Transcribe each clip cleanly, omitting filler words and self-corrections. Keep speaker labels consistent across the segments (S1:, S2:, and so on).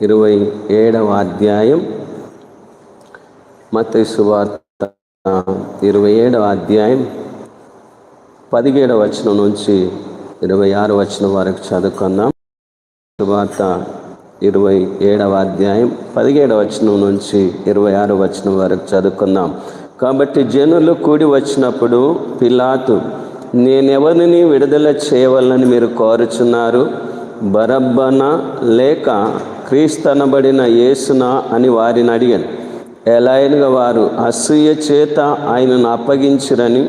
S1: 27వ అధ్యాయం, మత్తయి సువార్త 27వ అధ్యాయం 17వ వచనం నుంచి 26వ వచనం వరకు చదువుకుందాం. సువార్త 27వ అధ్యాయం 17వ వచనం నుంచి 26వ వచనం వరకు చదువుకుందాం. కాబట్టి జనులు కూడి వచ్చినప్పుడు పిలాతు, నేనెవరిని విడుదల చేయవాలని మీరు కోరుచున్నారు? బరబ్బనా లేక క్రీస్తనబడిన యేసునా అని వారిని అడిగాను. ఎలాగనగా వారు అసూయ చేత ఆయనను అప్పగించురని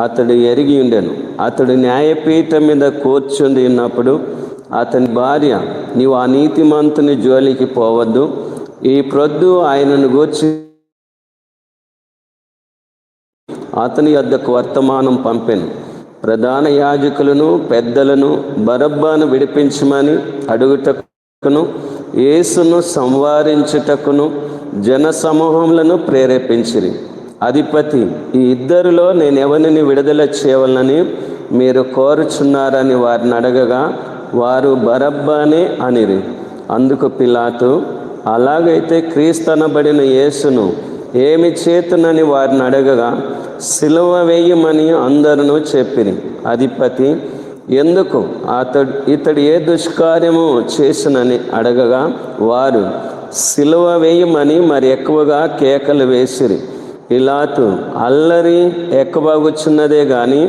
S1: అతడు ఎరిగి ఉండెను. అతడు న్యాయపీఠం మీద కూర్చుండి ఉన్నప్పుడు అతని భార్య, నీవు ఆ నీతిమంతుని జోలికి పోవద్దు, ఈ ప్రొద్దు ఆయనను గూర్చి అతని యొద్దకు వర్తమానం పంపెను. ప్రధాన యాజకులను పెద్దలను బరబ్బను విడిపించమని అడుగుటకును యేసును సంవారించుటకును జన సమూహములను ప్రేరేపించిరి. అధిపతి, ఈ ఇద్దరిలో నేను ఎవరిని విడుదల చేయవలనని మీరు కోరుచున్నారని వారిని అడగగా వారు బరబ్బనే అనిరి. అందుకు పిలాతు, అలాగైతే క్రీస్తనబడిన యేసును ఏమి చేతునని వారిని అడగగా సిలువ వేయమని అందరూ చెప్పిరి. అధిపతి, ఎందుకు ఇతడు ఏ దుష్కార్యము చేసినని అడగగా వారు సిలువ వేయమని మరి ఎక్కువగా కేకలు వేసిరి. పిలాతు అల్లరి ఎక్కువగుచున్నదే గాని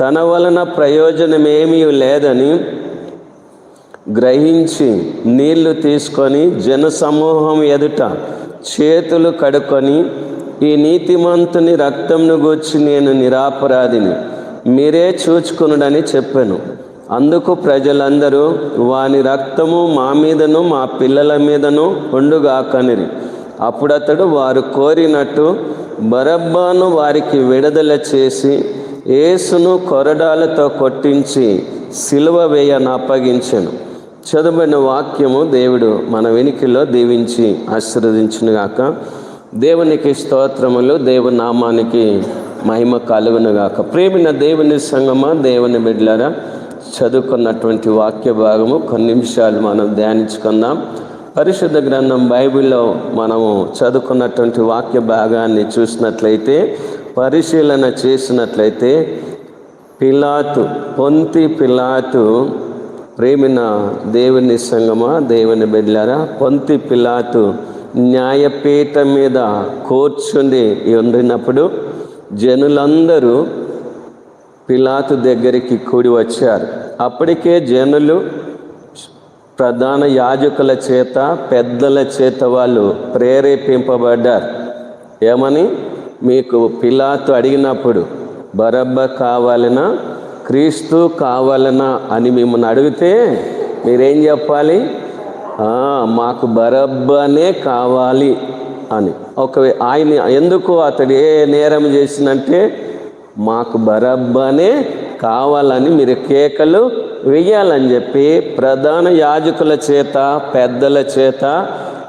S1: తన వలన ప్రయోజనమేమీ లేదని గ్రహించి నీళ్లు తీసుకొని జనసమూహం ఎదుట చేతులు కడుక్కొని, ఈ నీతిమంతుని రక్తంను గూర్చి నేను నిరపరాధిని, మీరే చూచుకొనుడని చెప్పాను. అందుకు ప్రజలందరూ, వాని రక్తము మా మీదను మా పిల్లల మీదను ఉండుగాకనిరి. అప్పుడతడు వారు కోరినట్టు బరబ్బను వారికి విడుదల చేసి యేసును కొరడాలతో కొట్టించి సిలువ వేయను అప్పగించెను. చదువుబడిన వాక్యము దేవుడు మన వెనికిలో దీవించి ఆశీర్వదించునుగాక. దేవునికి స్తోత్రములు, దేవుని నామానికి మహిమ కలుగునుగాక. ప్రేమిన దేవుని సంగమా, దేవుని బిడ్డలారా, చదువుకున్నటువంటి వాక్య భాగము కొన్ని నిమిషాలు మనం ధ్యానించుకుందాం. పరిశుద్ధ గ్రంథం బైబిల్లో మనము చదువుకున్నటువంటి వాక్య భాగాన్ని చూసినట్లయితే, పరిశీలన చేసినట్లయితే, పొంతి పిలాతు, ప్రేమిన దేవుని సంగమా, దేవుని బిడ్డలారా, పొంతి పిలాతు న్యాయపీఠం మీద కూర్చుండి ఉండినప్పుడు జనులందరూ పిలాతు దగ్గరికి కూడి వచ్చారు. అప్పటికే జనులు ప్రధాన యాజకుల చేత పెద్దల చేత వాళ్ళు ప్రేరేపింపబడ్డారు. ఏమని? మీకు పిలాతు అడిగినప్పుడు బరబ్బ కావాలనా క్రీస్తు కావాలనా అని మిమ్మల్ని అడిగితే మీరేం చెప్పాలి? మాకు బరబ్బనే కావాలి అని. ఆయన ఎందుకు అతడు ఏ నేరం చేసినంటే మాకు బరబ్బనే కావాలని మీరు కేకలు వేయాలని చెప్పి ప్రధాన యాజకుల చేత పెద్దల చేత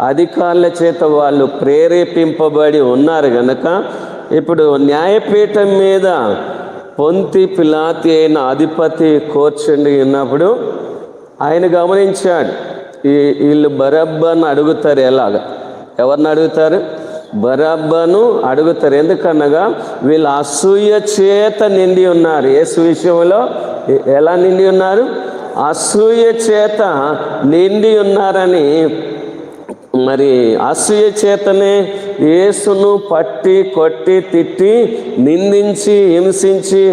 S1: అధికారుల చేత వాళ్ళు ప్రేరేపింపబడి ఉన్నారు కనుక ఇప్పుడు న్యాయపీఠం మీద పొంతి పిలాతు అయిన అధిపతి కూర్చుండి ఉన్నప్పుడు ఆయన గమనించాడు, వీళ్ళు బరబ్బను అడుగుతారు. ఎలాగా? ఎవరిని అడుగుతారు? బరబ్బను అడుగుతారు. ఎందుకనగా వీళ్ళు అసూయ చేత నిండి ఉన్నారు. యేసు విషయంలో ఎలా నిండి ఉన్నారు? అసూయ చేత నిండి ఉన్నారని. మరి అసూయ చేతనే యేసును పట్టి కొట్టి తిట్టి నిందించి హింసించి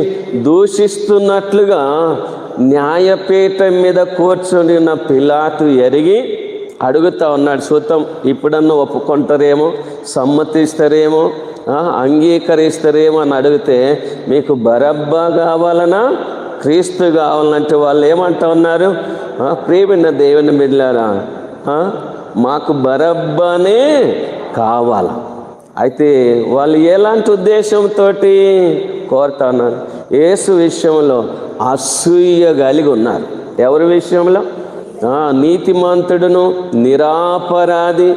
S1: దూషిస్తున్నట్లుగా న్యాయపీఠం మీద కూర్చొని ఉన్న పిలాతు ఎరిగి అడుగుతా ఉన్నాడు. చూద్దాం, ఇప్పుడన్నా ఒప్పుకుంటారేమో, సమ్మతిస్తారేమో, అంగీకరిస్తారేమో అని అడిగితే, మీకు బరబ్బా కావాలనా క్రీస్తు కావాలంటే వాళ్ళు ఏమంటా ఉన్నారు? ప్రియమైన దేవుని బిడ్డలారా, మాకు బరబ్బనే కావాలి. అయితే వాళ్ళు ఎలాంటి ఉద్దేశంతో కోరుతా ఉన్నారు? యేసు విషయంలో అసూయ కలిగి ఉన్నారు. ఎవరి విషయంలో? నీతిమంతుడును నిరాపరాధి,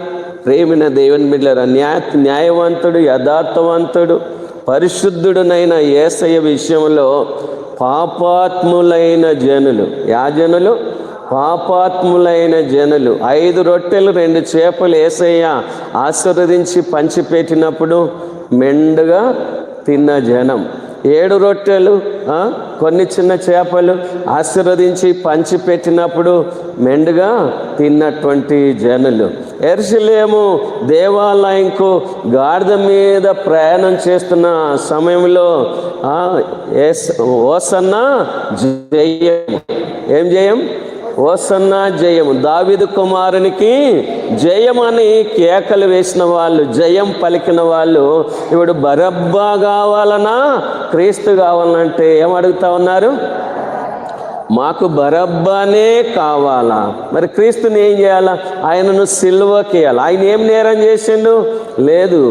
S1: ప్రేమిన దేవుని బిడ్డలారా, న్యాయవంతుడు, యథార్థవంతుడు, పరిశుద్ధుడునైన యేసయ్య విషయంలో పాపాత్ములైన జనులు, జనులు పాపాత్ములైన జనులు. 5 రొట్టెలు 2 చేపలు యేసయ్య ఆశీర్వదించి పంచిపెట్టినప్పుడు మెండుగా తిన్న జనం. 7 రొట్టెలు కొన్ని చిన్న చేపలు ఆశీర్వదించి పంచిపెట్టినప్పుడు మెండుగా తిన్నటువంటి జనులు. యెరూషలేము దేవాలయంకు గాడిద మీద ప్రయాణం చేస్తున్న సమయంలో హోసన్నా జయం, ఏం జయం? హోసన్నా జయం, దావీదు కుమారునికి జయం అని కేకలు వేసిన వాళ్ళు, జయం పలికిన వాళ్ళు ఇప్పుడు బరబ్బా కావాలనా క్రీస్తు కావాలంటే ఏమడుగుతా ఉన్నారు? మాకు బరబ్బానే కావాలా. మరి క్రీస్తుని ఏం చేయాలా? ఆయనను సిలువకేయాలి. ఆయన ఏం నేరం చేసిండు? లేదు,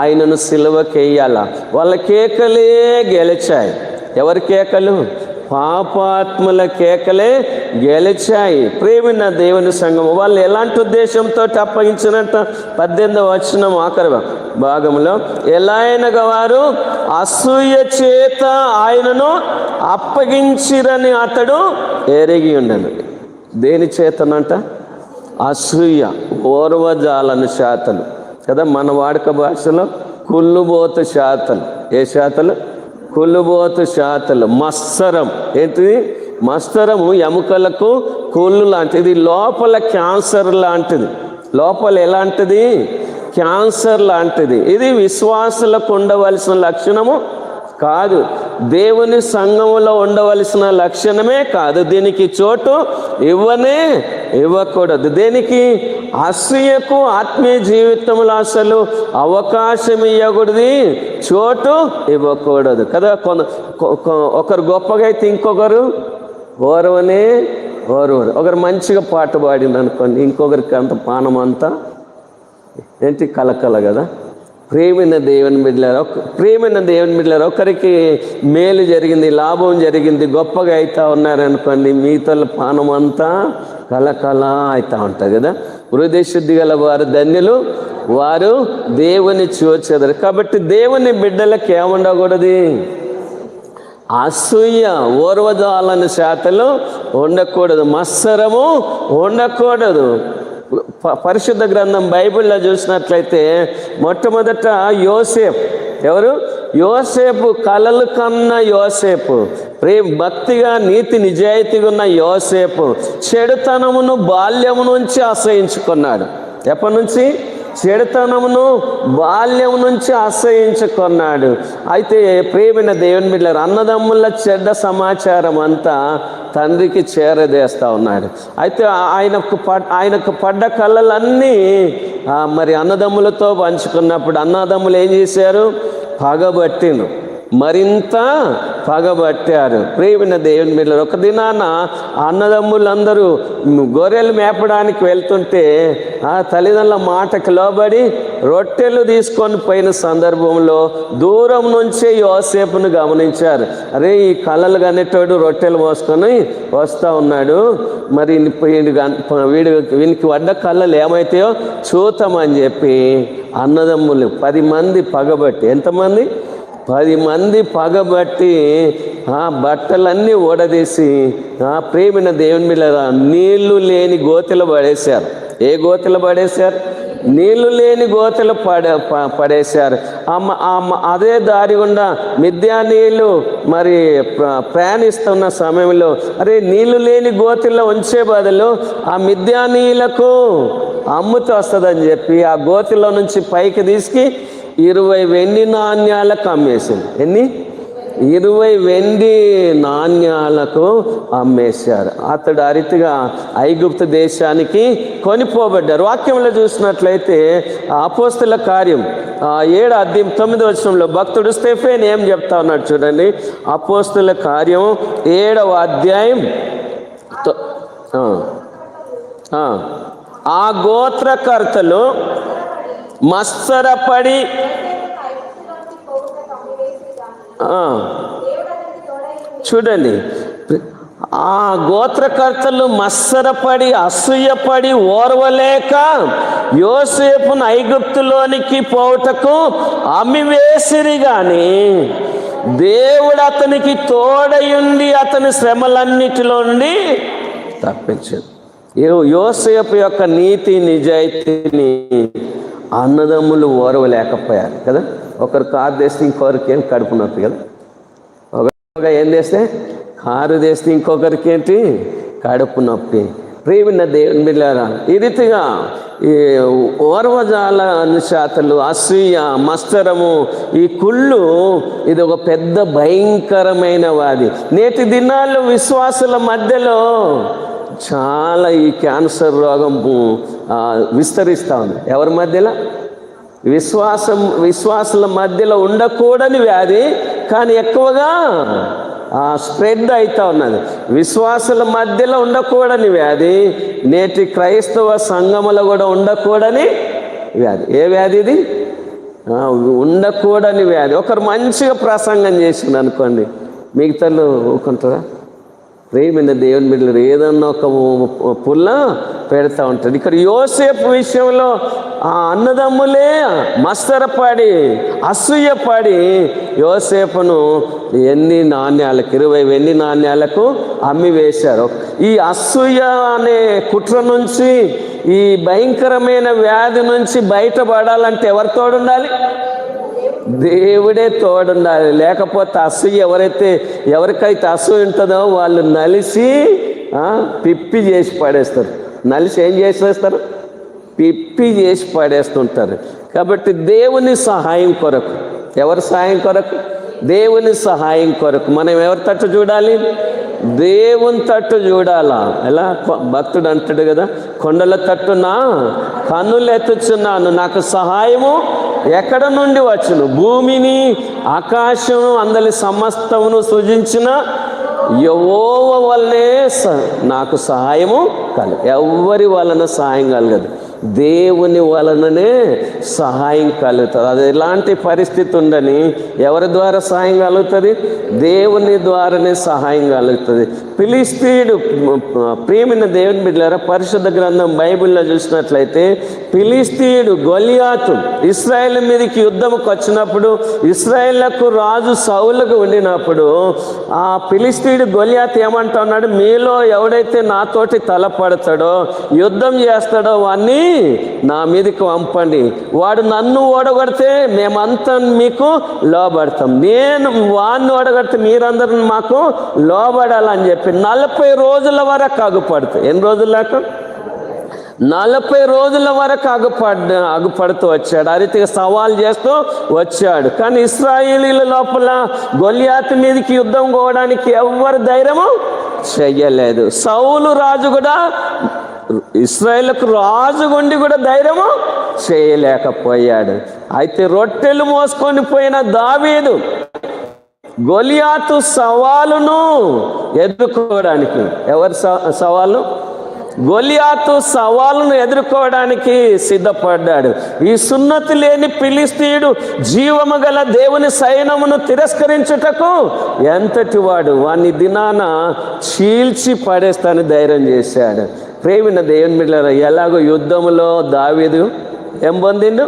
S1: ఆయనను సిలువకేయాలా. వాళ్ళ కేకలే గెలిచాయి. ఎవరి కేకలు? పాపాత్ముల కేకలే గెలిచాయి. ప్రేమిన దేవుని సంఘం వాళ్ళు ఎలాంటి ఉద్దేశంతో అప్పగించినట్ట 18వ వచనం ఆఖరి భాగంలో, ఎలా అయినగా వారు అసూయ చేత ఆయనను అప్పగించిరని అతడు ఎరిగి ఉండను. దేని చేతనంట? అసూయ, ఓర్వజాలను శాతలు కదా, మన వాడుక భాషలో కుళ్ళుబోతు శాతలు. ఏ శాతలు? కుళ్ళుబోతు శాతలు. మత్సరం ఏంటిది? మత్సరము ఎముకలకు కుళ్ళు లాంటిది, లోపల క్యాన్సర్ లాంటిది. లోపల ఎలాంటిది? క్యాన్సర్ లాంటిది. ఇది విశ్వాసులకు ఉండవలసిన లక్షణము కాదు, దేవుని సంఘములో ఉండవలసిన లక్షణమే కాదు. దీనికి చోటు ఇవ్వకూడదు. దేనికి? అసూయకు ఆత్మీయ జీవితంలో అసలు అవకాశం ఇవ్వకూడదు, చోటు ఇవ్వకూడదు కదా. ఒకరు గొప్పగా అయితే ఇంకొకరు ఓరవనే ఓరవరు. ఒకరు మంచిగా పాట పాడింది అనుకోండి, ఇంకొకరికి అంత పానం అంతా ఏంటి కలకల కదా. ప్రేమైన దేవుని బిడ్డలారా, ఒకరికి మేలు జరిగింది, లాభం జరిగింది, గొప్పగా అవుతా ఉన్నారనుకోండి, మిగతా పానం అంతా కలకల అవుతూ ఉంటుంది కదా. హృదయశుద్ధి గల వారు ధన్యులు, వారు దేవుని చూచెదరు. కాబట్టి దేవుని బిడ్డలకు ఏముండకూడదు? అసూయ, ఓర్వజాలను శాతలు ఉండకూడదు, మత్సరము ఉండకూడదు. పరిశుద్ధ గ్రంథం బైబిల్లో చూసినట్లయితే మొట్టమొదట యోసేపు. ఎవరు? యోసేపు. కలలు కన్న యోసేపు, భక్తిగా నీతి నిజాయితీగా ఉన్న యోసేపు చెడుతనమును బాల్యము నుంచి అసహించుకున్నాడు. ఎప్పటి నుంచి? చెడుతనమును బాల్యం నుంచి అసహించుకున్నాడు. అయితే ప్రేమైన దేవుని బిడ్డలారా, అన్నదమ్ముల చెడ్డ సమాచారం అంతా తండ్రికి చేరదేస్తూ ఉన్నాడు. అయితే ఆయనకు పడ్డ కళ్ళలన్నీ మరి అన్నదమ్ములతో పంచుకున్నప్పుడు అన్నదమ్ములు ఏం చేశారు? పగబట్టిను, మరింత పగబట్టారు. ప్రేమైన దేవుని బిడ్డలారా, ఒక దినాన అన్నదమ్ములందరూ గొర్రెలు మేపడానికి వెళ్తుంటే ఆ తల్లిదండ్రుల మాటకు లోబడి రొట్టెలు తీసుకొని పోయిన సందర్భంలో దూరం నుంచే యోసేపును గమనించారు. అరే, ఈ కళ్ళలు కనేటోడు రొట్టెలు మోసుకొని వస్తూ ఉన్నాడు, మరి వీనికి పడ్డ కళ్ళలు ఏమైతాయో చూద్దామని చెప్పి అన్నదమ్ములు 10 మంది పగబట్టి, ఎంతమంది? 10 మంది పగబట్టి బట్టలన్నీ ఊడదీసి ప్రేమిన దేవుని మీద నీళ్లు లేని గోతిలో పడేశారు. ఏ గోతిలో పడేశారు? నీళ్లు లేని గోతిలో పడేశారు. అదే దారి గుండా మిద్యానీయులు మరి ప్రయాణిస్తున్న సమయంలో, అరే నీళ్లు లేని గోతిలో ఉంచే బదులు ఆ మిద్యానీయులకు అమ్ముతూ వస్తుందని చెప్పి ఆ గోతిలో నుంచి పైకి తీసుకు 20 వెండి నాణ్యాలకు అమ్మేసింది. ఎన్ని? 20 వెండి నాణ్యాలకు అమ్మేశారు. అతడు ఆ రీతిగా ఐగుప్తు దేశానికి కొనిపోబడ్డారు. వాక్యంలో చూసినట్లయితే అపోస్తల కార్యం 7వ అధ్యాయం 9వ వచనంలో భక్తుడు స్టెఫెను ఏం చెప్తా ఉన్నాడు చూడండి. అపోస్తల కార్యం 7వ అధ్యాయం ఆ గోత్రకర్తలు మత్సరపడి చూడండి, ఆ గోత్రకర్తలు మత్సరపడి అసూయపడి ఓర్వలేక యోసేపును ఐగుప్తులోనికి పోవుటకు అమ్మివేసిరి గాని దేవుడు అతనికి తోడయుండి అతని శ్రమలన్నిటిలో నుండి తప్పించాడు. యోసేపు యొక్క నీతి నిజాయితీని అన్నదమ్ములు ఓర్వలేకపోయారు కదా. ఒకరు కారు తెస్తే ఇంకొకరికి ఏం కడుపు నొప్పి కదా. ఒకరు ఏం చేస్తే కారు తెస్తే ఇంకొకరికి ఏంటి కడుపు నొప్పి. ప్రియమైన దేవుని బిడ్డలారా, ఈ రీతిగా ఈ ఓర్వజాల అనుశాతలు, అసూయ, మత్సరము, ఈ కుళ్ళు ఇది ఒక పెద్ద భయంకరమైన వ్యాధి. నేటి దినాల్లో విశ్వాసుల మధ్యలో చాలా ఈ క్యాన్సర్ రోగం విస్తరిస్తూ ఉంది. ఎవరి మధ్యలో? విశ్వాసుల మధ్యలో ఉండకూడని వ్యాధి, కానీ ఎక్కువగా స్ప్రెడ్ అవుతూ ఉన్నది. విశ్వాసుల మధ్యలో ఉండకూడని వ్యాధి నేటి క్రైస్తవ సంఘములో కూడా ఉండకూడని వ్యాధి. ఏ వ్యాధి ఇది? ఉండకూడని వ్యాధి. ఒకరు మంచిగా ప్రసంగం చేసింది అనుకోండి, మిగతాలు ఊరుకుంటారా? ప్రేమైన దేవుని బిడ్డలు ఏదన్నా ఒక పుల్ల పెడతా ఉంటాడు. ఇక్కడ యోసేపు విషయంలో ఆ అన్నదమ్ములే మత్సరపడి అసూయపడి యోసేపును ఎన్ని నాణ్యాలకు 20 వెండి నాణ్యాలకు అమ్మి వేశారు. ఈ అసూయ అనే కుట్ర నుంచి, ఈ భయంకరమైన వ్యాధి నుంచి బయటపడాలంటే ఎవరు తోడుండాలి? దేవుడే తోడుండాలి. లేకపోతే అసూయ ఎవరికైతే అసూయ ఉంటుందో వాళ్ళు నలిసి పిప్పి చేసి పడేస్తారు. నలిసి ఏం చేసేస్తారు? పిప్పి చేసి పడేస్తుంటారు. కాబట్టి దేవుని సహాయం కొరకు, ఎవరి సహాయం కొరకు? దేవుని సహాయం కొరకు మనం ఎవరి తట్టు చూడాలి? దేవుని తట్టు చూడాలా. ఎలా? భక్తుడు అంటాడు కదా, కొండల తట్టు నా కన్నులు ఎత్తుచున్నాను, నాకు సహాయము ఎక్కడ నుండి వచ్చును? భూమిని ఆకాశం అందలి సమస్తమును సృజించిన యెహోవా వల్లనే నాకు సహాయము కలదు. ఎవరి వలన సహాయం కలగదు, దేవుని వలననే సహాయం కలుగుతుంది. అది ఎలాంటి పరిస్థితి ఉండని ఎవరి ద్వారా సహాయం కలుగుతుంది? దేవుని ద్వారానే సహాయం కలుగుతుంది. ఫిలిష్తీయుడు, ప్రియమైన దేవుని బిడ్డలారా, పరిశుద్ధ గ్రంథం బైబిల్లో చూసినట్లయితే ఫిలిష్తీయుడు గొలియాతు ఇశ్రాయేల్ మీదకి యుద్ధంకి వచ్చినప్పుడు, ఇశ్రాయేళ్లకు రాజు సౌలుకు ఉండినప్పుడు ఆ ఫిలిష్తీయుడు గొలియాతు ఏమంటా ఉన్నాడు? మీలో ఎవడైతే నాతోటి తలపడతాడో, యుద్ధం చేస్తాడో వాడిని నా మీదకి పంపండి. వాడు నన్ను ఓడగొడితే మేమంతా మీకు లోబడతాం, నేను వాడిని ఓడగొడితే మీరందరూ మాకు లోబడాలని చెప్పి 40 రోజుల వరకు ఆగుపడతాయి. ఎన్ని రోజుల దాకా? 40 రోజుల వరకు ఆగుపడుతూ వచ్చాడు. ఆ రీతిగా సవాల్ చేస్తూ వచ్చాడు. కానీ ఇశ్రాయేలీల లోపల గొలియాతు మీదకి యుద్ధం పోవడానికి ఎవ్వరు ధైర్యము చెయ్యలేదు. సౌలు రాజు కూడా, ఇశ్రాయేలుకు రాజు గుండి కూడా ధైర్యము చేయలేకపోయాడు. అయితే రొట్టెలు మోసుకొని పోయిన దావీదు గొలియాతు సవాలును ఎదుర్కోవడానికి, ఎవరి సవాలు? గొలియాతు సవాలును ఎదుర్కోవడానికి సిద్ధపడ్డాడు. ఈ సున్నతి లేని ఫిలిష్తీయుడు జీవము గల దేవుని సైన్యమును తిరస్కరించుటకు ఎంతటి వాడు, వాని దినాన చీల్చి పడేస్తానని ధైర్యం చేశాడు. ప్రేమిన దేవుని బిడ్డలారా, ఎలాగో యుద్ధంలో దావీదు ఏం పొందిండు?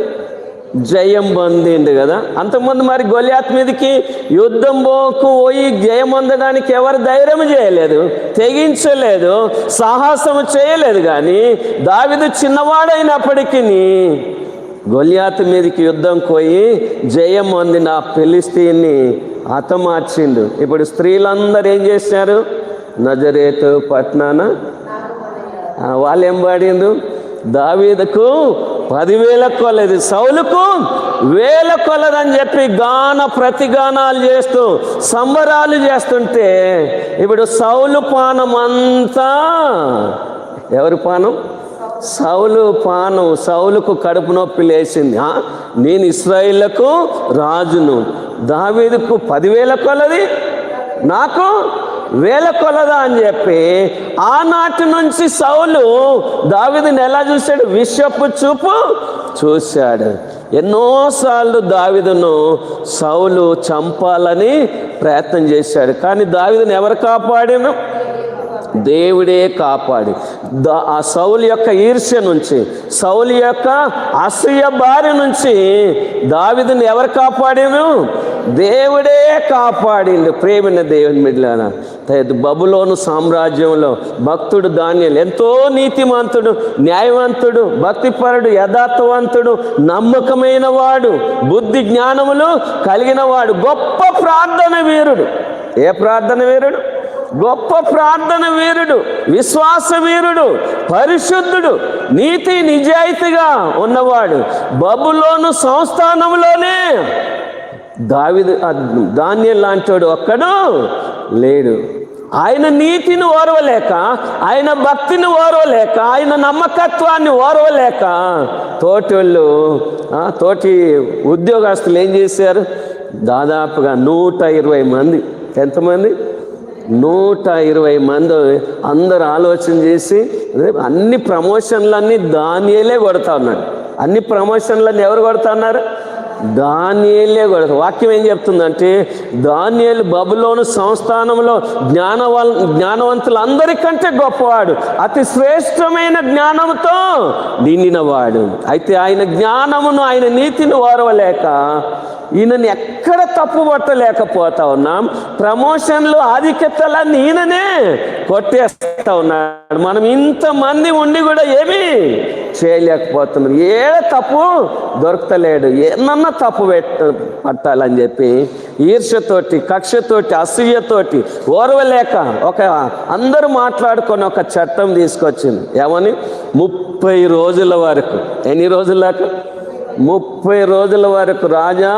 S1: జయం పొందిండు కదా. అంతకుముందు మరి గొలియాతు మీదకి యుద్ధం పోయి జయం పొందడానికి ఎవరు ధైర్యం చేయలేదు, తెగించలేదు, సాహసము చేయలేదు. కానీ దావీదు చిన్నవాడైనప్పటికీ గొలియాతు మీదకి యుద్ధం పోయి జయం పొందిన ఆ ఫిలిష్తీయుని హతమార్చిండు. ఇప్పుడు స్త్రీలందరూ ఏం చేశారు? నజరేతు పట్టణాన వాళ్ళు ఏం పాడిండు? దావీదుకు 10,000 కొలది, సౌలుకు 1,000 కొలదని చెప్పి ప్రతిగానాలు చేస్తూ సంబరాలు చేస్తుంటే, ఇప్పుడు సౌలు పానం అంతా ఎవరి పానం? సౌలు పానం. సౌలుకు కడుపు నొప్పి లేచింది. నేను ఇశ్రాయేలుకు రాజును, దావీదుకు 10,000 కొలది, నాకు 1,000 కొలదా అని చెప్పి ఆనాటి నుంచి సౌలు దావీదుని ఎలా చూశాడు? విషపు చూపు చూశాడు. ఎన్నోసార్లు దావీదును సౌలు చంపాలని ప్రయత్నం చేశాడు. కానీ దావీదుని ఎవరు కాపాడాను? దేవుడే కాపాడి. ఆ సౌలు యొక్క ఈర్ష్య నుంచి, సౌలు యొక్క అసూయ బారి నుంచి దావీదుని ఎవరు కాపాడారు? దేవుడే కాపాడిండు. ప్రేమైన దేవుని బిడ్డలారా, బబులోను సామ్రాజ్యంలో భక్తుడు దానియేలు ఎంతో నీతిమంతుడు, న్యాయవంతుడు, భక్తిపరుడు, యథార్థవంతుడు, నమ్మకమైన వాడు, బుద్ధి జ్ఞానములు కలిగిన వాడు, గొప్ప ప్రార్థన వీరుడు. ఏ ప్రార్థన వీరుడు? గొప్ప ప్రార్థన వీరుడు, విశ్వాస వీరుడు, పరిశుద్ధుడు, నీతి నిజాయితీగా ఉన్నవాడు. బబులోను సంస్థానంలోనే దానియేలు లాంటివాడు ఒక్కడు లేడు. ఆయన నీతిని ఓర్వలేక, ఆయన భక్తిని ఓర్వలేక, ఆయన నమ్మకత్వాన్ని ఓర్వలేక తోటి ఉద్యోగస్తులు ఏం చేశారు? దాదాపుగా 120 మంది. ఎంతమంది? 120 మంది అందరు ఆలోచన చేసి అన్ని ప్రమోషన్లన్నీ దానియేలే కొడతా ఉన్నాడు. అన్ని ప్రమోషన్లన్నీ ఎవరు కొడతా ఉన్నారు? దానియేలే కొడతారు. వాక్యం ఏం చెప్తుందంటే, దానియేలు బబులోను సంస్థానంలో జ్ఞానవంతులందరికంటే గొప్పవాడు, అతి శ్రేష్టమైన జ్ఞానంతో నిండినవాడు. అయితే ఆయన జ్ఞానమును, ఆయన నీతిని ఓర్వలేక ఈయనని ఎక్కడ తప్పు పట్టలేకపోతా ఉన్నాం. ప్రమోషన్లు, ఆధిక్యతలన్నీ ఈయననే కొట్టేస్తా ఉన్నాడు. మనం ఇంతమంది ఉండి కూడా ఏమీ చేయలేకపోతున్నాం. ఏ తప్పు దొరకలేడు. ఏమన్నా తప్పు పట్టాలని చెప్పి ఈర్ష్యతోటి, కక్షతోటి, అసూయతోటి ఓర్వలేక అందరూ మాట్లాడుకొని ఒక చట్టం తీసుకొచ్చింది. ఏమని? 30 రోజుల వరకు. ఎన్ని రోజులకు? 30 రోజుల వరకు రాజా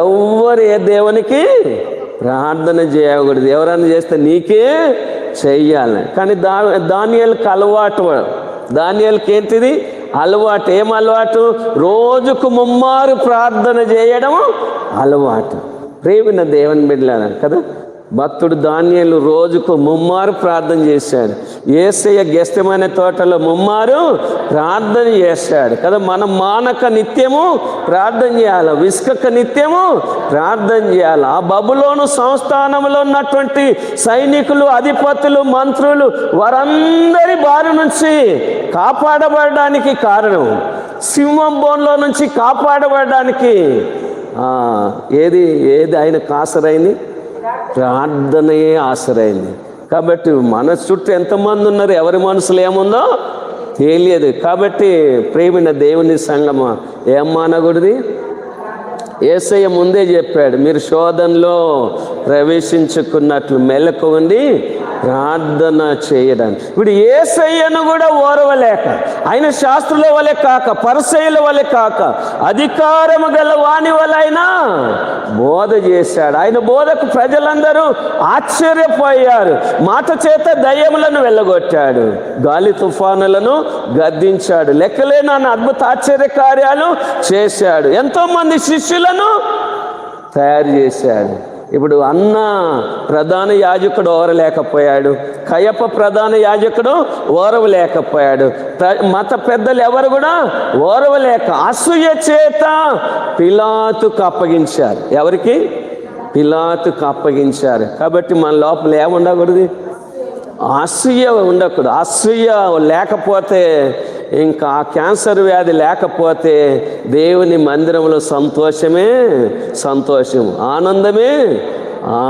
S1: ఎవ్వరు ఏ దేవునికి ప్రార్థన చేయకూడదు. ఎవరైనా చేస్తే నీకే చెయ్యాలి. కానీ దానియేలుకి అలవాటు. దానియేలుకి ఏంటిది అలవాటు? ఏం అలవాటు? రోజుకు 3 మారు ప్రార్థన చేయడం అలవాటు. ప్రేమిన దేవుని బిడ్డలారా కదా, భక్తుడు దానియేలు రోజుకు 3 మారు ప్రార్థన చేశాడు. యేసయ్య గెస్తెమనే తోటలో 3 మారు ప్రార్థన చేశాడు కదా. మనం మానక నిత్యము ప్రార్థన చేయాలి, విసుకక నిత్యము ప్రార్థన చేయాలి. ఆ బబులోను సంస్థానంలో ఉన్నటువంటి సైనికులు, అధిపతులు, మంత్రులు వారందరి బారి నుంచి కాపాడబడడానికి కారణం, సింహం బోన్లో నుంచి కాపాడబడడానికి ఏది ఆయనకు ఆసరైంది? ప్రార్థనయే ఆసరైంది. కాబట్టి మన చుట్టూ ఎంతమంది ఉన్నారు, ఎవరి మనసులో ఏముందో తెలియదు. కాబట్టి ప్రేమిన దేవుని సంగమా, ఏం మానకూడదు? యేసయ్య ముందే చెప్పాడు, మీరు శోధనలో ప్రవేశించుకున్నట్లు మెలకువని ప్రార్థన చేయడానికి. ఇప్పుడు యేసయ్యను కూడా ఓర్వలేక, ఆయన శాస్త్రుల వలె కాక, పరిసయ్యుల వలె కాక, అధికారము గల వాని వలె ఆయన బోధ చేశాడు. ఆయన బోధకు ప్రజలందరూ ఆశ్చర్యపోయారు. మాట చేత దయ్యములను వెళ్ళగొట్టాడు, గాలి తుఫానులను గద్దించాడు, లెక్కలేని అద్భుత ఆశ్చర్య కార్యాలు చేశాడు, ఎంతోమంది శిష్యులను తయారు చేశాడు. ఇప్పుడు అన్న ప్రధాన యాజకుడు ఓరలేకపోయాడు, కయప ప్రధాన యాజకుడు ఓరవలేకపోయాడు, మత పెద్దలు ఎవరు కూడా ఓరవలేక అసూయ చేత పిలాతుకు అప్పగించారు. ఎవరికి? పిలాతుకు అప్పగించారు. కాబట్టి మన లోపల ఏముండకూడదు? అసూయ ఉండకూడదు. అసూయ లేకపోతే, ఇంకా ఆ క్యాన్సర్ వ్యాధి లేకపోతే దేవుని మందిరంలో సంతోషమే సంతోషం, ఆనందమే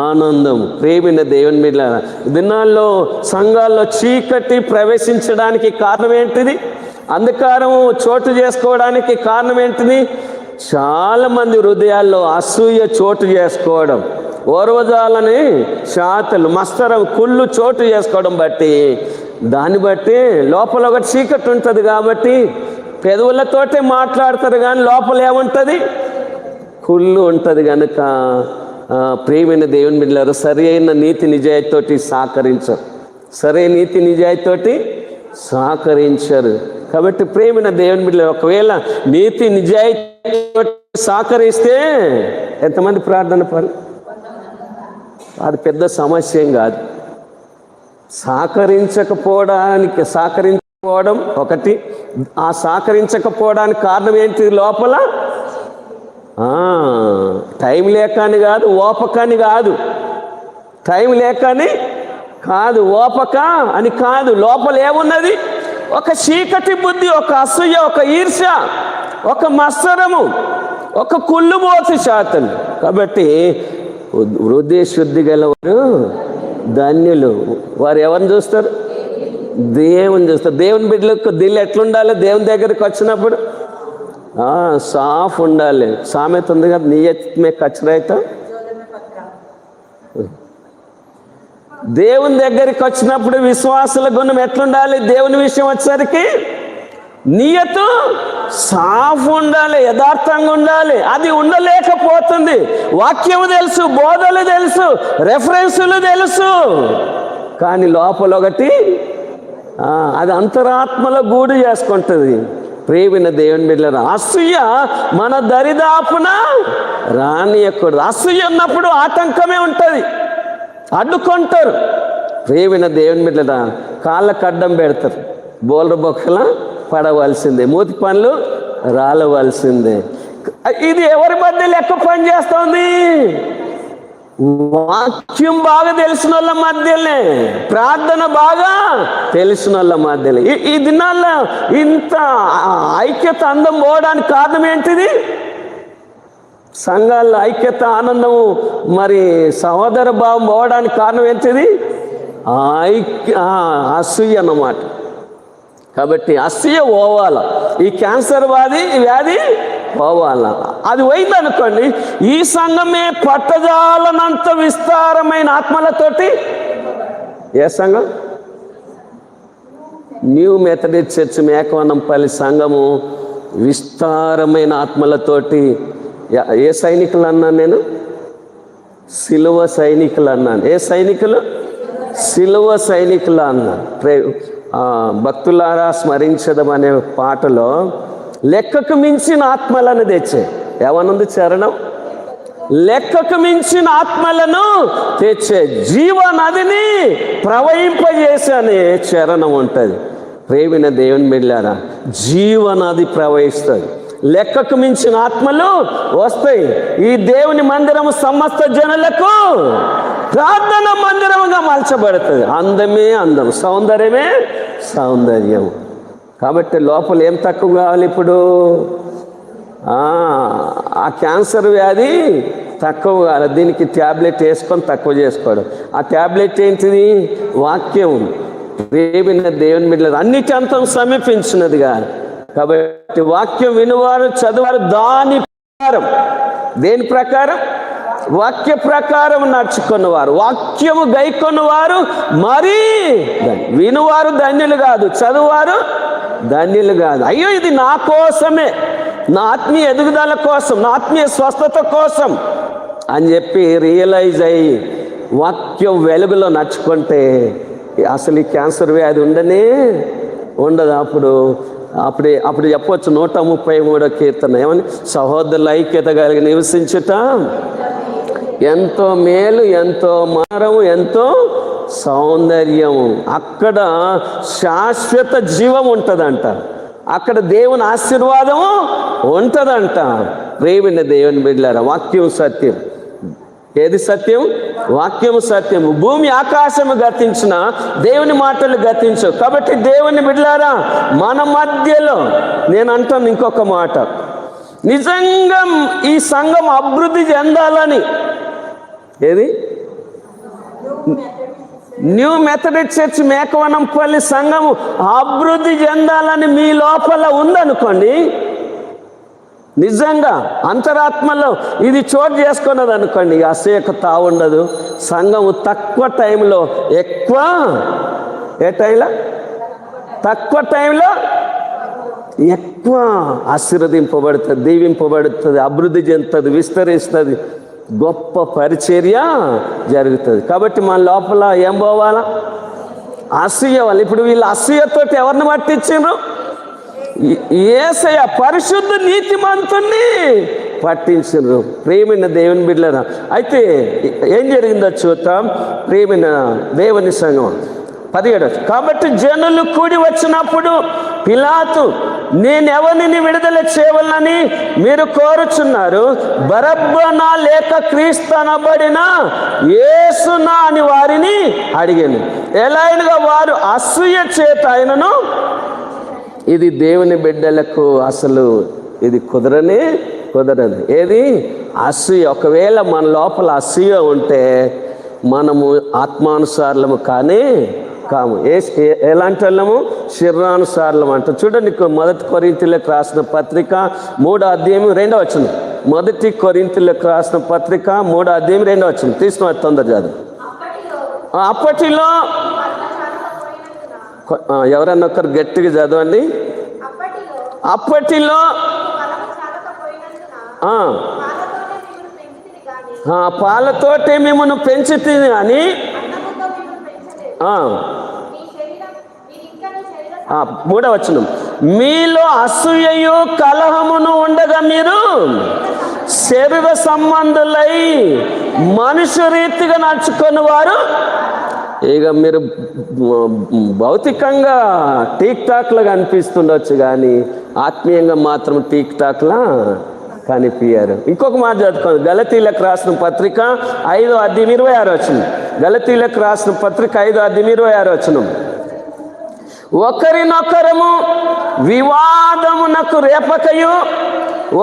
S1: ఆనందం. ప్రేమిన దేవుని మీద దినాల్లో సంఘాల్లో చీకటి ప్రవేశించడానికి కారణం ఏంటిది? అంధకారం చోటు చేసుకోవడానికి కారణం ఏంటిది? చాలామంది హృదయాల్లో అసూయ చోటు చేసుకోవడం, ఓర్వజాలని శాతలు, మస్తరం, కుళ్ళు చోటు చేసుకోవడం బట్టి, దాన్ని బట్టి లోపల ఒక చీకటి ఉంటుంది. కాబట్టి పెదవులతోటే మాట్లాడతారు కానీ లోపల ఏముంటుంది? కుళ్ళు ఉంటుంది. కనుక ప్రియమైన దేవుని బిడ్డలారా, సరైన నీతి నిజాయితీతోటి సహకరించరు, సరైన నీతి నిజాయితీతోటి సహకరించరు. కాబట్టి ప్రియమైన దేవుని బిడ్డలారా, ఒకవేళ నీతి నిజాయితీ సహకరిస్తే ఎంతమంది ప్రార్థన పని? అది పెద్ద సమస్య ఏం కాదు. సహకరించకపోవడం ఒకటి. ఆ సహకరించకపోవడానికి కారణం ఏంటి? లోపల టైం లేకని కాదు, ఓపకని కాదు, టైం లేకని కాదు, ఓపక అని కాదు. లోపల ఏమున్నది? ఒక చీకటి బుద్ధి, ఒక అసూయ, ఒక ఈర్ష్య, ఒక మత్సరము, ఒక కుళ్ళుబోతు శాతం. కాబట్టి హృదయ శుద్ధి గలవారు ధన్యులు. వారు ఎవరిని చూస్తారు? దేవుని చూస్తారు. దేవుని బిడ్డలకు దిల్లు ఎట్లుండాలి? దేవుని దగ్గరికి వచ్చినప్పుడు సాఫ్ ఉండాలి. సామెత ఉంది కదా, నియత్ మే కచరైతా. దేవుని దగ్గరికి వచ్చినప్పుడు విశ్వాసుల గుణం ఎట్లుండాలి? దేవుని విషయం వచ్చేసరికి నియతు సాఫ్ ఉండాలి, యథార్థంగా ఉండాలి. అది ఉండలేకపోతుంది. వాక్యము తెలుసు, బోధలు తెలుసు, రెఫరెన్సులు తెలుసు, కానీ లోపల ఒకటి అది అంతరాత్మలో గూడు చేసుకుంటుంది. ప్రేమిన దేవుని బిడ్డలారా, అసూయ మన దరిదాపున రానియకూడదు. అసూయ ఉన్నప్పుడు ఆటంకమే ఉంటుంది, అడ్డుకుంటారు. ప్రేమిన దేవుని బిడ్డలారా, కాళ్ళకు అడ్డం పెడతారు, బోలర బొక్కల పడవలసిందే, మూతి పనులు రాలవలసిందే. ఇది ఎవరి మధ్య లెక్క పని చేస్తుంది? వాక్యం బాగా తెలిసిన వాళ్ళ మధ్యలే, ప్రార్థన బాగా తెలిసిన వాళ్ళ మధ్యలే. ఈ దినాల్లో ఇంత ఐక్యత అందం పోవడానికి కారణం ఏంటిది? సంఘాల్లో ఐక్యత, ఆనందము, మరి సహోదర భావం పోవడానికి కారణం ఏంటిది? అసూయ అన్నమాట. కాబట్టి అసూయ పోవాల. ఈ క్యాన్సర్ వ్యాధి పోవాల. అది పోయిందనుకోండి, ఈ సంఘమే పట్టజాలనంత విస్తారమైన ఆత్మలతోటి. ఏ సంఘం? న్యూ మెథడిస్ట్ చర్చ్ మేకవనంపల్లి సంఘము విస్తారమైన ఆత్మలతోటి. ఏ సైనికులు అన్నాను నేను? సిలువ సైనికులు అన్నాను. ఏ సైనికులు? సిలువ సైనికులు అన్నాను. భక్తులారా స్మరించడం అనే పాటలో లెక్కకు మించిన ఆత్మలను తెచ్చే ఏమనుంది చరణం? లెక్కకు మించిన ఆత్మలను తెచ్చే జీవనదిని ప్రవహింపజేసే అనే చరణం ఉంటుంది. ప్రేమిన దేవుని బిడ్డలారా, జీవనది ప్రవహిస్తుంది, లెక్కకు మించిన ఆత్మలు వస్తాయి. ఈ దేవుని మందిరము సమస్త జనులకు ప్రార్థన మందిరముగా మలచబడుతుంది. అందమే అందం, సౌందర్యమే సౌందర్యం. కాబట్టి లోపల ఏం తక్కువ కావాలి? ఇప్పుడు ఆ క్యాన్సర్ వ్యాధి తక్కువ కావాలి. దీనికి ట్యాబ్లెట్ వేసుకొని తక్కువ చేసుకోవడం. ఆ ట్యాబ్లెట్ ఏంటిది? వాక్యం. ప్రేమిన దేవుని బిడ్డలు అన్నిటి అంతం సమీపించినదిగా. కాబట్టి వాక్యం వినువారు, చదువారు దాని ప్రకారం, దేని ప్రకారం? వాక్య ప్రకారం నడుచుకున్నవారు, వాక్యము గైకొన్నవారు మరీ వినువారు ధన్యులు కాదు, చదువువారు ధన్యులు కాదు. అయ్యో ఇది నా కోసమే, నా ఆత్మీయ ఎదుగుదల కోసం, నా ఆత్మీయ స్వస్థత కోసం అని చెప్పి రియలైజ్ అయ్యి వాక్యం వెలుగులో నడుచుకుంటే అసలు ఈ క్యాన్సర్ వ్యాధి ఉండదు. అప్పుడు చెప్పవచ్చు 133వ కీర్తన ఏమని? సహోదరుల ఐక్యత కలిగి నివసించుట ఎంతో మేలు, ఎంతో మారము, ఎంతో సౌందర్యము. అక్కడ శాశ్వత జీవం ఉంటుందంట, అక్కడ దేవుని ఆశీర్వాదము ఉంటుందంట. ప్రేమిన దేవుని బిడ్డలారా, వాక్యం సత్యం. ఏది సత్యం? వాక్యము సత్యము. భూమి ఆకాశము గతించిన దేవుని మాటలు గతించవు. కాబట్టి దేవుని బిడ్డలారా, మన మధ్యలో నేను అంటాను ఇంకొక మాట, నిజంగా ఈ సంఘం అభివృద్ధి చెందాలని. ఏది? న్యూ మెథడిస్ట్ చర్చ్ మేకవనంపల్లి సంఘము అభివృద్ధి చెందాలని మీ లోపల ఉందనుకోండి, నిజంగా అంతరాత్మలో ఇది చోటు చేసుకున్నది అనుకోండి, అసూయకు తావుండదు. సంఘము తక్కువ టైంలో ఎక్కువ, ఏ టైంలో? తక్కువ టైంలో ఎక్కువ ఆశీర్వదింపబడుతుంది, దీవింపబడుతుంది, అభివృద్ధి చెందుతుంది, విస్తరిస్తుంది, గొప్ప పరిచర్య జరుగుతుంది. కాబట్టి మన లోపల ఏం పోవాలా? అసూయ వాళ్ళు. ఇప్పుడు వీళ్ళు అసూయతోటి ఎవరిని పట్టించారు? యేసయ్య పరిశుద్ధ నీతిమంతుణ్ణి పట్టించారు. ప్రేమిన దేవుని బిడ్డలారా, అయితే ఏం జరిగిందో చూద్దాం. ప్రేమిన దేవుని సంఘం 17 కాబట్టి జనులు కూడి వచ్చినప్పుడు పిలాతు, నేనెవరిని విడుదల చేయవలనని మీరు కోరుచున్నారు? బరబ్బనా లేక క్రీస్తనబడిన యేసునా అని వారిని అడిగాను. ఎలాగనగా వారు అసూయ చేత ఆయనను, ఇది దేవుని బిడ్డలకు అసలు ఇది కుదరదు. ఏది? అసూయ. ఒకవేళ మన లోపల అసూయ ఉంటే మనము ఆత్మానుసారులము కానీ కాము. ఎలాంటి వాళ్ళము? శరీరానుసారులం అంట. చూడండి, 1 కొరింథీయులకు రాసిన పత్రిక 3వ అధ్యాయం 2వ వచనం. 1 కొరింథీయులకు రాసిన పత్రిక 3వ అధ్యాయం 2వ వచనం. తీసుకున్న తొందర చదువు. అప్పటిలో ఎవరన్నా ఒకరు గట్టిగా చదవండి. అప్పటిలో పాలతోటే మిమ్మల్ని పెంచుతుంది అని 3వ వచనం. మీలో అసూయయు కలహమును ఉండగా మీరు శరీర సంబంధులై మనుష్య రీతిగా నడుచుకుని వారు. ఇక మీరు భౌతికంగా టీక్ టాక్లాగా అనిపిస్తుండొచ్చు, కానీ ఆత్మీయంగా మాత్రం టీక్ టాక్లా కనిపించారు. ఇంకొక మాట చదువుకోండి. గలతీలకు రాసిన పత్రిక 5వ అధ్యాయం 26వ వచనం. గలతీలకు రాసిన పత్రిక 5వ అధ్యాయం 26వ వచనం. ఒకరినొకరము వివాదమునకు రేపకయు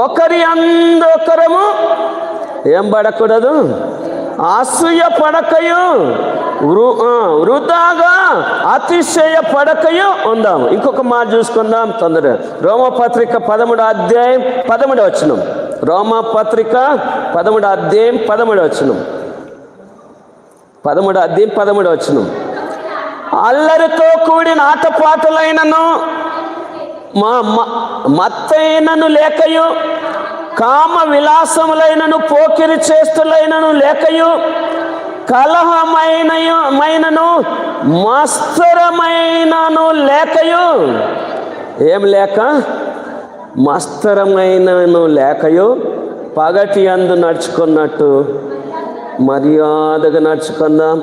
S1: ఒకరి అందొకరము ఏం పడకూడదు, అసూయ పడకయు వృధాగా అతిశయ పడకయు ఉందాము. ఇంకొక మాట చూసుకుందాం తొందరగా. రోమపత్రిక 13వ అధ్యాయం 13వ వచనం. రోమపత్రిక 13వ అధ్యాయం 13వ వచనం. 13వ అధ్యాయం 13వ వచనం. అల్లరితో కూడిన ఆటపాటలైనను మత్తైనను లేకయు కామ విలాసములైనను పోకిరి చేస్తులైనను లేకయు కలహమైనను మత్సరమైనను లేకయు. ఏం లేక? మత్సరమైనను లేకయు పగటి యందు నడుచుకున్నట్టు మర్యాదగా నడుచుకుందాం,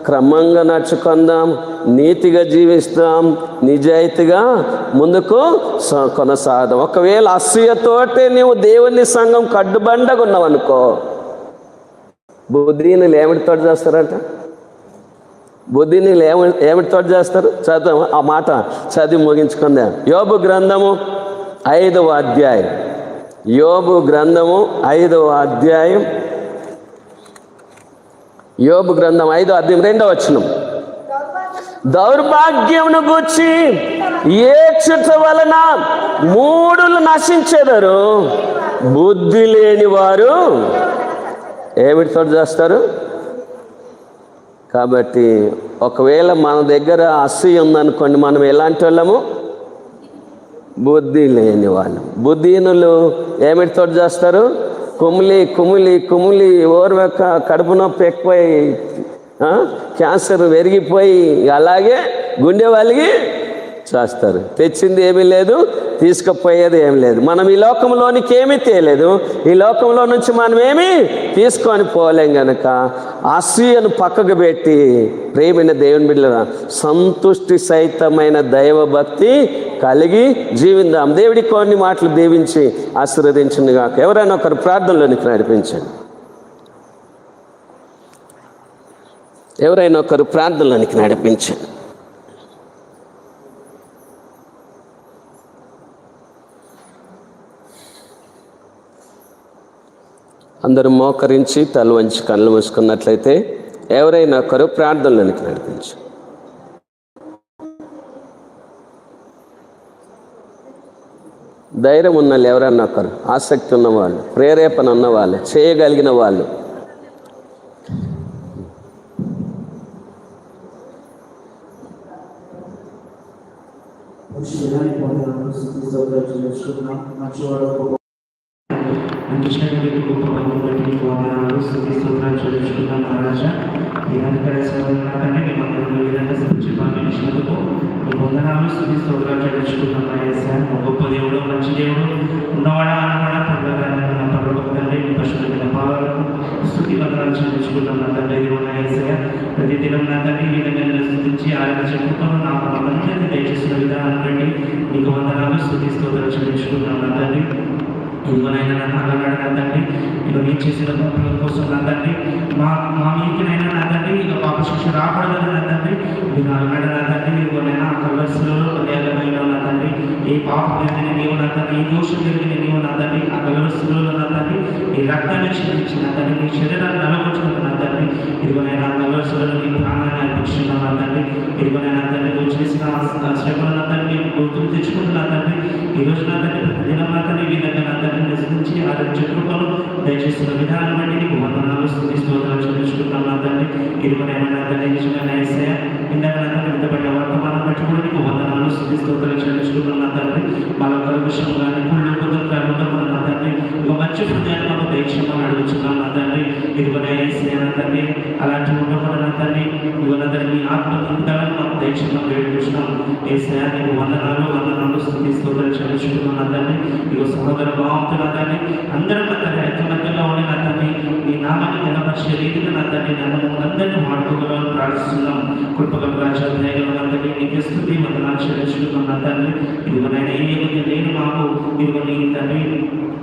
S1: క్రమంగా నడుచుకుందాం, నీతిగా జీవిస్తాం, నిజాయితీగా ముందుకు కొనసాగదాం. ఒకవేళ అసూయతోటే నీవు దేవుని సంఘం కడ్డుబండగా ఉన్నావు అనుకో, బుద్ధిని ఏమిటితో చేస్తారంట? బుద్ధిని ఏమిటితో చేస్తారు? చదువు, ఆ మాట చదివి ముగించుకుందాం. యోబు గ్రంథము 5వ అధ్యాయం. యోబు గ్రంథము 5వ అధ్యాయం. యోబు గ్రంథం 5వ అధ్యాయం 2వ వచనం. దౌర్భాగ్యమును గూర్చి ఏడ్చుట వలన మూఢులు నశించెదరు, బుద్ధి లేని వారు ఏమిటితో చేస్తారు? కాబట్టి ఒకవేళ మన దగ్గర అసూయ ఉందనుకోండి, మనం ఎలాంటి వాళ్ళము? బుద్ధి లేని వాళ్ళం. బుద్ధిహీనులు ఏమిటితో చేస్తారు? కుమిలి కుమిలి కుమిలి ఓర్వక కడుపు నొప్పి ఎక్కువై క్యాన్సర్ పెరిగిపోయి అలాగే గుండె వాళ్ళకి చేస్తారు. తెచ్చింది ఏమీ లేదు, తీసుకుపోయేది ఏమి లేదు. మనం ఈ లోకంలోనికి ఏమీ తేలేదు, ఈ లోకంలో నుంచి మనం ఏమీ తీసుకొని పోలేం గనక అసూయను పక్కకు పెట్టి ప్రేమైన దేవుని బిడ్డల సంతుష్టి సహితమైన దైవ భక్తి కలిగి జీవిద్దాం. దేవుడి కొన్ని మాటలు దీవించి ఆశీర్వదించింది కాక. ఎవరైనా ఒకరు ప్రార్థనలోనికి నడిపించండి. ఎవరైనా ఒకరు ప్రార్థనలోనికి నడిపించండి. అందరూ మోకరించి తల వంచి కళ్ళు మూసుకున్నట్లయితే ఎవరైనా ఒకరు ప్రార్థనలోనికి నడిపించు. ధైర్యం ఉన్న వాళ్ళు ఎవరన్నా ఒకరు, ఆసక్తి ఉన్నవాళ్ళు, ప్రేరేపణ ఉన్నవాళ్ళు, చేయగలిగిన వాళ్ళు
S2: గొప్ప దేవుడు, మంచి దేవుడు, ఉన్నవాడా స్థుతి వందనాలు చెల్లించుకుంటున్నాం తండ్రి. ప్రతి దినం నా తండ్రి ఈ విధంగా స్థుతించి ఆరాధించే కృపను నాకు అందరినీ దయచేసిన విధానం బట్టి నీకు వందనాలు స్తుతి స్తోత్రాలు చెల్లించుకున్నాను నా తండ్రి. ఇదిగోనైనా నా నాన్నగాడు నా తండ్రి ఇక మీరు చేసిన పనుల కోసం నా తండ్రి మా మీకినైనా నా తండ్రి ఇక పాప శిక్ష రాకూడదని నా తండ్రి మీరు నాన్నగాడు నా తండ్రి ఇదిగోనైనా కలర్స్లో బలియాగమైన నా తండ్రి ఏ పాప జరిగిన నీవు నా తండ్రి ఏ దోషం జరిగిన నీవు నా తండ్రి ఆ కలర్స్లో నా తండ్రి ఈ రక్తాన్ని క్షమించి నా తండ్రి నీ శరీరాన్ని నలగొచ్చుకున్న నా తండ్రి ఇదిగోనైనా కలర్స్లో నీ ప్రాణాన్ని అర్పించుకున్నాను నా తండ్రి ఇదిగోనైనా తండ్రి నువ్వు చేసిన శ్రమలు నా తండ్రి గుర్తులు తెచ్చుకుంటున్నా తండ్రి ఈ రోజు నా తండ్రి ప్రతిదినం నా తండ్రి ఈ విధంగా నా తండ్రి నిశ్చించి ఆదరించే కృపను దయచేస్తున్న విధానం బట్టి నీకు వందనాలు స్తుతి స్తోత్రాలు చెల్లించుకుంటాం నా తండ్రి ఇదిగోనైనా నా తండ్రి నిజంగా ఏసయ్య ఇందాక నా తండ్రి ఇంతపడ్డ వర్తమానం బట్టి కూడా నీకు వందనాలు స్తుతి స్తోత్రాలు చెల్లించుకుంటాం నా తండ్రి మరొక విషయం కానీ కుళ్ళు కుదరకుండా నా తండ్రి ఒక మంచి హృదయాన్ని మాకు దయచేయమని అడుగుతున్నాం నా తండ్రి ఇదిగోనైనా ఏసయ్య నా తండ్రి అలాంటి ఉండకుండా నా తండ్రి ఇదిగో నా తండ్రి నీ ఆత్మ నింపుతాలని మాకు దయచేయమని వేడుకుంటున్నాం ఏసయ్య నీకు వందనాలు స్తుతి స్తోత్రాలు చెల్లించుకుంటున్నాం నా తండ్రి ఇదిగో సహోదర భావంతో నా తండ్రి అందరం నా తండ్రి ఐక్యమత్యంగా ఉండి నా తండ్రి నీ నామాన్ని నిలబరిచే రీతిగా నా తండ్రి అందరినీ వాడుకోగలని ప్రార్థిస్తున్నాం. కృపగల రాజ్యాధ్యాయులు నా తండ్రి నీకు స్తుతి వందనాలు చెల్లించుకుంటున్నాం నా తండ్రి ఇదిగోనైనా ఏమి నేను మాకు ఇదిగో నీ తండ్రి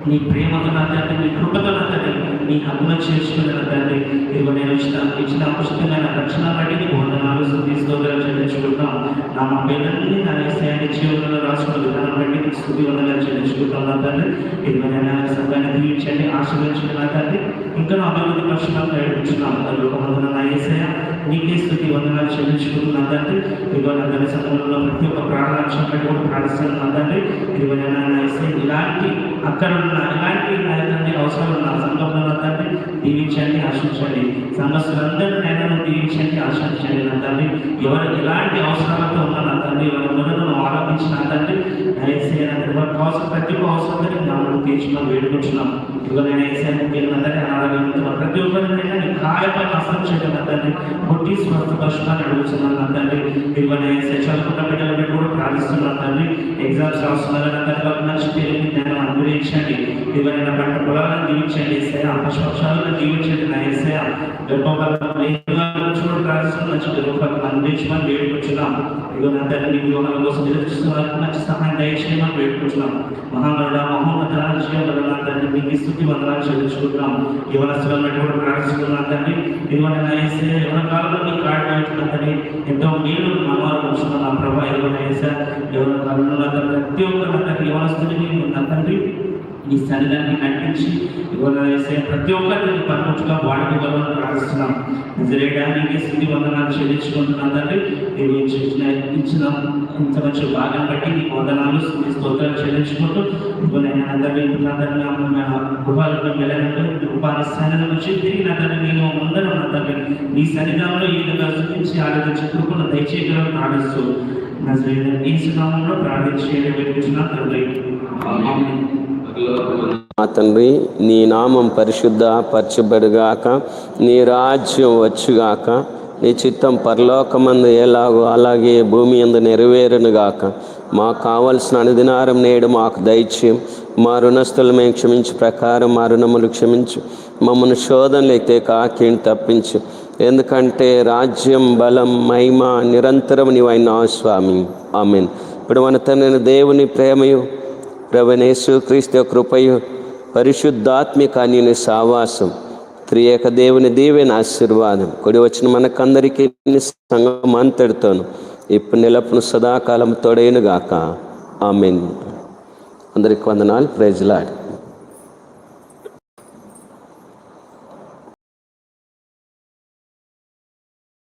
S2: నీ ప్రేమతో నా తండ్రి నీ కృపతో నా తండ్రి నీ హక్కును చేర్చుకున్న నా తండ్రి ఇదిగో నేను ఇచ్చిన ఉచితమైన రక్షణ బట్టి నీకు వందనాలు స్తుతి స్తోత్రాలు చెల్లించుకుంటాం. నా మా పేర్లన్నీ నా ఏసయ్య జీవనంలో రాసుకున్న విధానం బట్టి నీకు స్తుతి వందనాలు చెల్లించుకుంటాం నా తండ్రి ఇదిగోనైనా సంఘాన్ని దీవించండి ఆశీర్వదించండి నా తండ్రి ఇంకా అభివృద్ధి పక్షులను నడిపించున్నాం లోకమందున నా ఏసయ్య నీకే స్తుతి వందనాలు చెల్లించుకుంటున్నా తండ్రి ఇదిగో నా తండ్రి సంఘంలో ప్రతి ఒక్క ప్రాణాక్షం బట్టి కూడా ప్రార్థిస్తున్నాను నా తండ్రి ఇదిగోనైనా నా ఏసయ్య ఇలాంటి అక్కడ ఉన్న ఇలాంటి నా తండ్రి అవసరం ఉన్న సంఘంలో నా తండ్రి దీవించండి ఆశించండి సంఘస్థులందరినీ నేను దీవించండి ఆశించండి నా తండ్రి ఎవరు ఎలాంటి అవసరాలతో ఉన్న నా తండ్రి ఎవరి మొదలను ఆలోచించిన నా తండ్రి ఏసయ్య నా తండ్రి వారికి అవసరం ప్రతి ఒక్క అవసరం నాలుగు తీర్చున్నాం వేడుకుంటున్నాం ఇదిగో నేను ఏసయ్య నా తండ్రి అనారోగ్యంతో ప్రతి ఒక్కరినైనా నీ కాయపై అసలు చేయడం నా తండ్రి పుట్టి స్వస్థ పశువులను అడుగుతున్నాను నా తండ్రి ఇదిగో నేను ఏసయ్య చదువుకున్న బిడ్డల బిడ్డ కూడా ప్రార్థిస్తున్నాను తండ్రి ఎగ్జామ్స్ రాస్తున్నారు నా తండ్రి వాళ్ళకి నచ్చి తెలియని జ్ఞానం అనుగ్రహించండి ఇదిగోనైనా పంట పొలాలను దీవించండి ఏసయ్య పశుపక్షాలను దీవించండి నా ఏసయ్య గర్భఫలం కూడా ప్రార్థిస్తున్నాను మంచి గర్భఫలం అందించమని వేడుకుంటున్నాం ఇదిగో నా తండ్రి నీ వివాహాల కోసం నిరీక్షిస్తున్న మంచి సహాయం దయచేయమని వేడుకుంటున్నాం. మహాగరుడ మహోన్నత రాజ్యంలో నా తండ్రి మీకు స్తుతి వందనాలు చెల్లించుకుంటున్నాం. యవనస్తులను బట్టి కూడా ప్రార్థిస్తున్నాను తండ్రి ఇదిగోనైనా ఏసయ్య యవన కాలంలో నీకు ప్రార్థించిన తండ్రి ఎంతో మేలు మనవారు ఉంచుకున్న నా ప్రభా ఇదిగోనైనా ఏసయ్య యవన కాలంలో నా తండ్రి ప్రతి ఒక్క నా తండ్రి యవనస్తుడిని నా తండ్రి నీ సన్నిధాన్ని నడిపించి ప్రతి ఒక్కరిని పర్మనెంట్గా వాడుకోవాలని ప్రార్థిస్తున్నాం. నిజరేయడానికి స్థితి వందనాలు చెల్లించుకుంటున్నాను తండ్రి ఇచ్చిన ఇంత మంచి భాగం బట్టి నీకు వందనాలు స్తోత్రాలు చెల్లించుకుంటూ నేను అందరినీ గృహాలకు వెళ్ళాలంటే ఉపాధి సన్నిధి నుంచి తిరిగి నా తండ్రి నేను అందరం నా తండ్రి నీ సన్నిధానంలో ఈ విధంగా స్థుతించి ఆలోచించి కృపను దయచేయగలను ప్రార్థిస్తూ ఈ సునామంలో ప్రార్థించి వేడుకుంటున్నా తండ్రి.
S1: మా తండ్రి నీ నామం పరిశుద్ధ పరచబడుగాక, నీ రాజ్యం వచ్చుగాక, నీ చిత్తం పరలోకమందు ఎలాగో అలాగే భూమి యందు నెరవేరునుగాక. మాకు కావలసిన అనుదినారం నేడు మాకు దయచేయం. మా రుణస్థులు మేము క్షమించు ప్రకారం మా రుణములు క్షమించు. మమ్మల్ని శోధనలు అయితే కాకిని తప్పించు. ఎందుకంటే రాజ్యం బలం మహిమ నిరంతరం నీవైనావు స్వామి. ఆమేన్. ఇప్పుడు మన తండ్రి దేవుని ప్రేమయు ప్రభువైన యేసుక్రీస్తు కృపయు పరిశుద్ధాత్మిక అన్యోన్య సావాసం త్రియేక దేవుని దీవెన ఆశీర్వాదం కూడి వచ్చిన మనకందరికీ సంఘం అంతటితోను ఇప్పుడు నిలపును సదాకాలం తోడైనగాక. ఆమేన్. అందరికి వందనాలు. Praise lord.